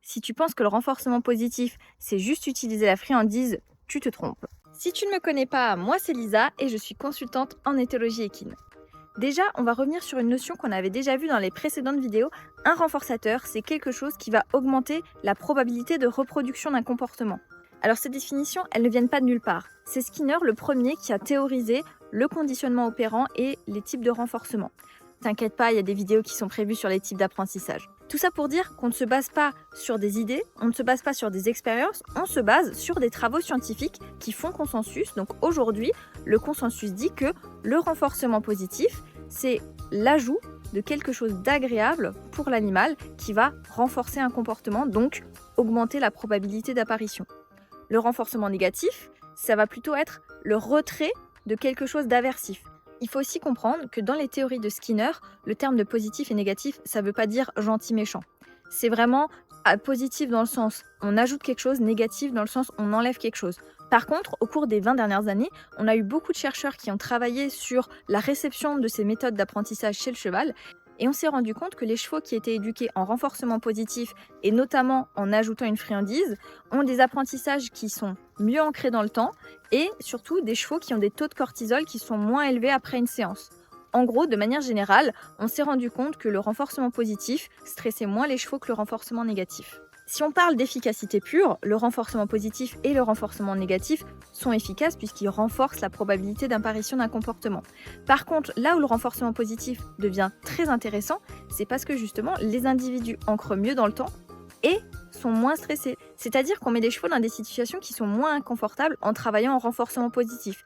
Si tu penses que le renforcement positif, c'est juste utiliser la friandise, tu te trompes. Si tu ne me connais pas, moi c'est Lisa et je suis consultante en éthologie équine. Déjà, on va revenir sur une notion qu'on avait déjà vue dans les précédentes vidéos. Un renforçateur, c'est quelque chose qui va augmenter la probabilité de reproduction d'un comportement. Alors ces définitions, elles ne viennent pas de nulle part. C'est Skinner le premier qui a théorisé le conditionnement opérant et les types de renforcement. T'inquiète pas, il y a des vidéos qui sont prévues sur les types d'apprentissage. Tout ça pour dire qu'on ne se base pas sur des idées, on ne se base pas sur des expériences, on se base sur des travaux scientifiques qui font consensus. Donc aujourd'hui, le consensus dit que le renforcement positif, c'est l'ajout de quelque chose d'agréable pour l'animal qui va renforcer un comportement, donc augmenter la probabilité d'apparition. Le renforcement négatif, ça va plutôt être le retrait de quelque chose d'aversif. Il faut aussi comprendre que dans les théories de Skinner, le terme de positif et négatif, ça ne veut pas dire gentil-méchant. C'est vraiment positif dans le sens on ajoute quelque chose, négatif dans le sens on enlève quelque chose. Par contre, au cours des 20 dernières années, on a eu beaucoup de chercheurs qui ont travaillé sur la réception de ces méthodes d'apprentissage chez le cheval. Et on s'est rendu compte que les chevaux qui étaient éduqués en renforcement positif, et notamment en ajoutant une friandise, ont des apprentissages qui sont mieux ancrés dans le temps, et surtout des chevaux qui ont des taux de cortisol qui sont moins élevés après une séance. En gros, de manière générale, on s'est rendu compte que le renforcement positif stressait moins les chevaux que le renforcement négatif. Si on parle d'efficacité pure, le renforcement positif et le renforcement négatif sont efficaces puisqu'ils renforcent la probabilité d'apparition d'un comportement. Par contre, là où le renforcement positif devient très intéressant, c'est parce que justement les individus ancrent mieux dans le temps et sont moins stressés. C'est-à-dire qu'on met les chevaux dans des situations qui sont moins inconfortables en travaillant en renforcement positif.